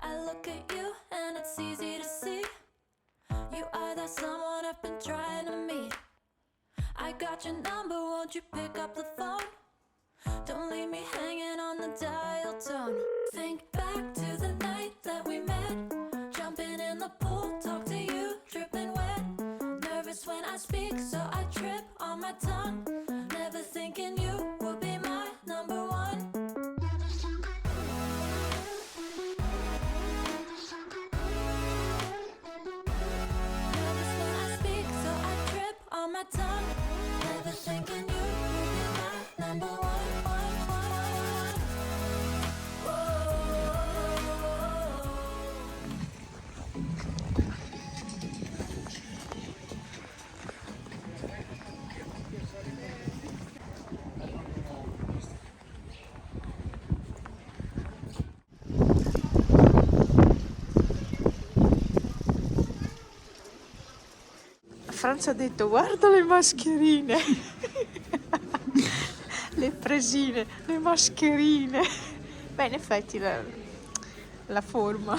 I look at you and it's easy to see. You are that someone I've been trying to meet. I got your number, won't you pick up the phone? Don't leave me hanging on the dial tone. Think back to the night that we met. Jumping in the pool, talk to you, dripping wet. Nervous when I speak, so I trip on my tongue. Never thinking you would be my number one. Nervous when I speak, so I trip on my tongue. Never thinking you would be my number one. Franz ha detto guarda le mascherine, le presine, le mascherine. Beh, in effetti la forma.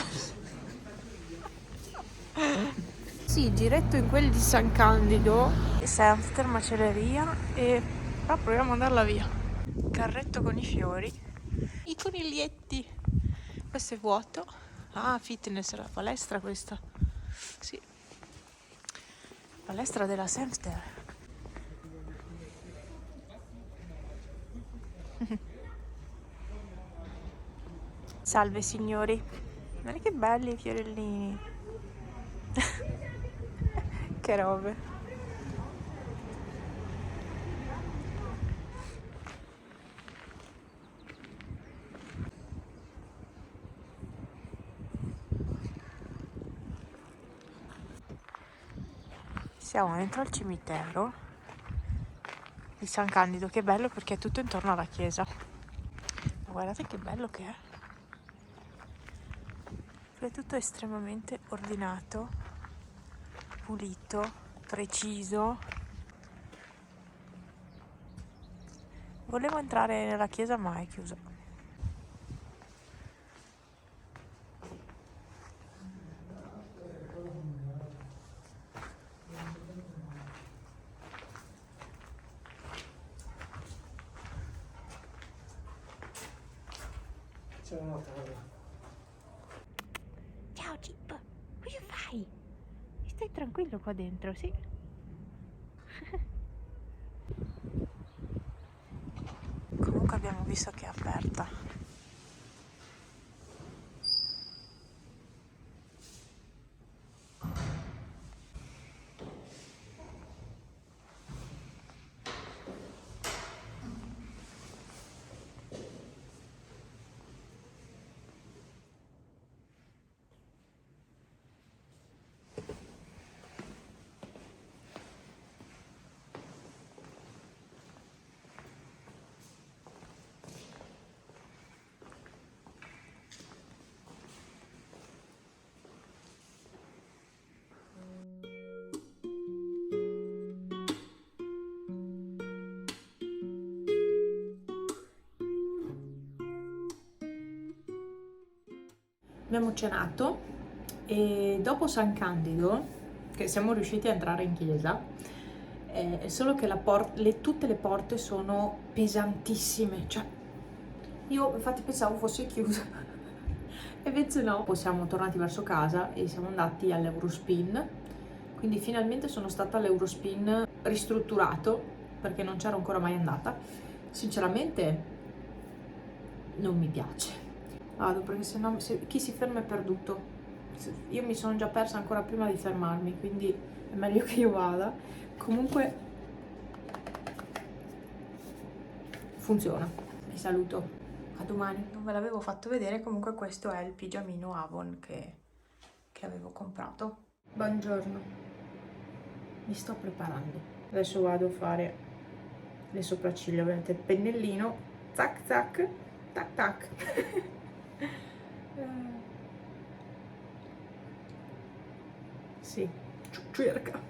Sì, giretto in quelli di San Candido, Senfter, macelleria e però proviamo ad andarla via. Carretto con i fiori, i coniglietti. Questo è vuoto. Ah, fitness, la palestra questa. Sì. Palestra della Senfter. Salve signori. Guarda che belli i fiorellini. Che robe. Siamo dentro al cimitero di San Candido, che bello perché è tutto intorno alla chiesa. Ma guardate che bello che è. È tutto estremamente ordinato, pulito, preciso. Volevo entrare nella chiesa ma è chiuso. Ciao Chip, cosa fai? Stai tranquillo qua dentro, sì? Comunque abbiamo visto che è aperta. Abbiamo cenato e dopo San Candido, che siamo riusciti a entrare in chiesa, solo che tutte le porte sono pesantissime, cioè io infatti pensavo fosse chiusa, e invece no. Siamo tornati verso casa e siamo andati all'Eurospin, quindi finalmente sono stata all'Eurospin ristrutturato, perché non c'ero ancora mai andata. Sinceramente non mi piace. Vado perché sennò chi si ferma è perduto. Io mi sono già persa ancora prima di fermarmi, quindi è meglio che io vada. Comunque funziona. Vi saluto, a domani. Non ve l'avevo fatto vedere, comunque questo è il pigiamino Avon che avevo comprato. Buongiorno, mi sto preparando. Adesso vado a fare le sopracciglia, ovviamente il pennellino, zac zac, tac tac. Sì, circa.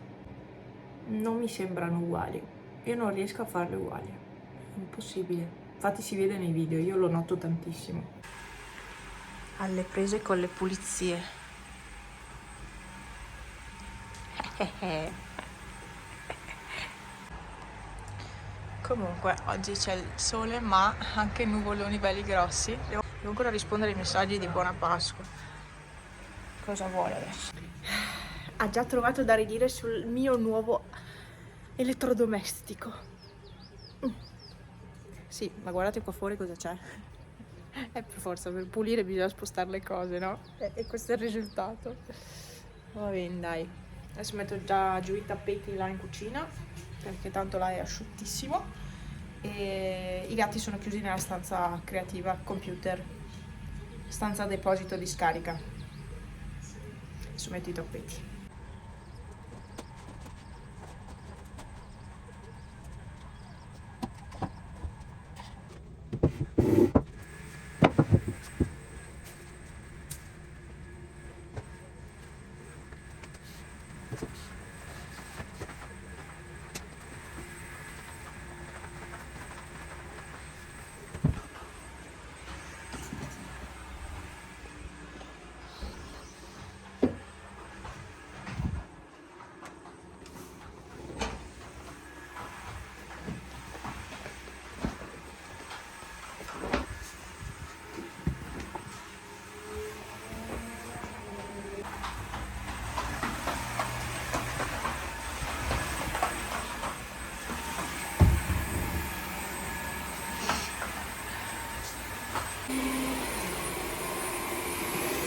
Non mi sembrano uguali. Io non riesco a farle uguali. È impossibile. Infatti si vede nei video, io lo noto tantissimo. alle prese con le pulizie. Comunque oggi c'è il sole, ma anche nuvoloni belli grossi. Devo ancora rispondere ai messaggi di buona Pasqua. Cosa vuole adesso? Ha già trovato da ridire sul mio nuovo elettrodomestico. Sì, ma guardate qua fuori cosa c'è. Per forza, per pulire bisogna spostare le cose, no? E questo è il risultato. Va bene, dai. Adesso metto già giù i tappeti là in cucina, perché tanto là è asciuttissimo. E i gatti sono chiusi nella stanza creativa, computer, stanza deposito di scarica. Adesso metto i tappeti.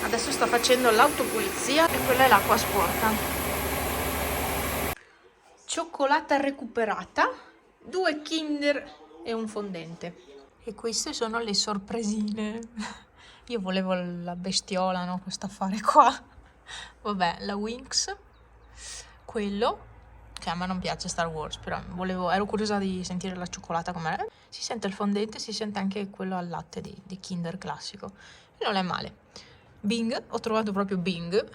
Adesso sto facendo l'autopulizia e quella è l'acqua sporca. Cioccolata recuperata, 2 Kinder e un fondente. E queste sono le sorpresine. Io volevo la bestiola, no? Questo affare qua. Vabbè, la Winx, quello, che a me non piace Star Wars, però ero curiosa di sentire la cioccolata com'era. Si sente il fondente, si sente anche quello al latte di Kinder classico. E non è male. Bing, ho trovato proprio Bing.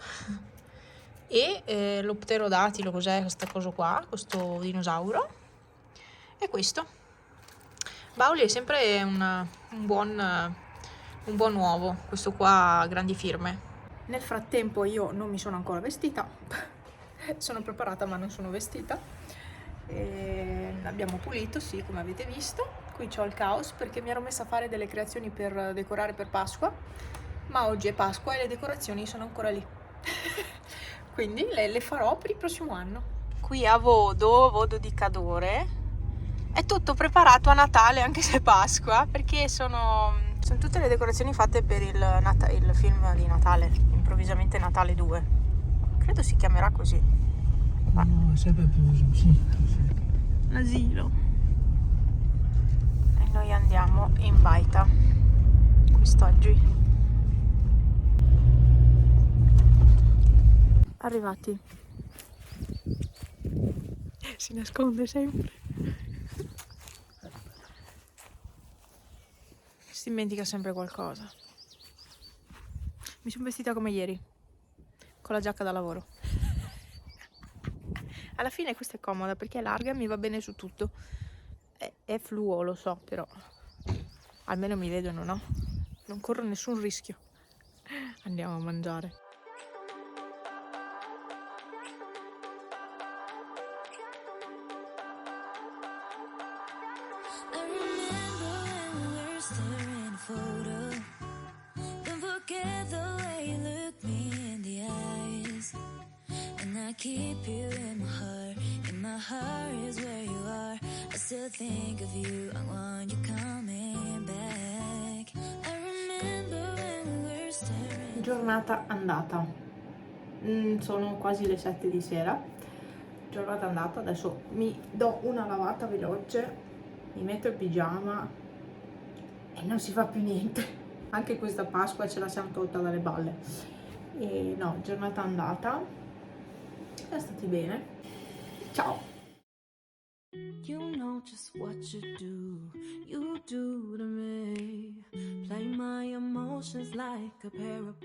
E l'opterodatilo, cos'è questa cosa qua? Questo dinosauro. E questo. Bauli è sempre un buon uovo, questo qua grandi firme. Nel frattempo io non mi sono ancora vestita, sono preparata ma non sono vestita. Abbiamo pulito, sì, come avete visto. Qui c'ho il caos perché mi ero messa a fare delle creazioni per decorare per Pasqua, ma oggi è Pasqua e le decorazioni sono ancora lì. Quindi le farò per il prossimo anno. Qui a Vodo di Cadore, è tutto preparato a Natale, anche se è Pasqua, perché sono tutte le decorazioni fatte per il film di Natale, improvvisamente Natale 2. Credo si chiamerà così. No, sempre più, sì. L'asilo. E noi andiamo in baita quest'oggi. Arrivati. Si nasconde sempre. Si dimentica sempre qualcosa. Mi sono vestita come ieri, con la giacca da lavoro. Alla fine questa è comoda perché è larga e mi va bene su tutto. È fluo, lo so, però almeno mi vedono, no? Non corro nessun rischio. Andiamo a mangiare. I remember when we were staring at a photo. Don't forget the way you look me in the eyes. And I keep you in my heart is where you are. I still think of you, I want you coming back. I remember when we were staring. Giornata andata. Sono quasi le 7 di sera. Giornata andata, adesso mi do una lavata veloce. Mi metto il pigiama e non si fa più niente. Anche questa Pasqua ce la siamo tolta dalle balle. E no, giornata andata. Siamo stati bene. Ciao. You know just what you do to me. Play my emotions like a pair of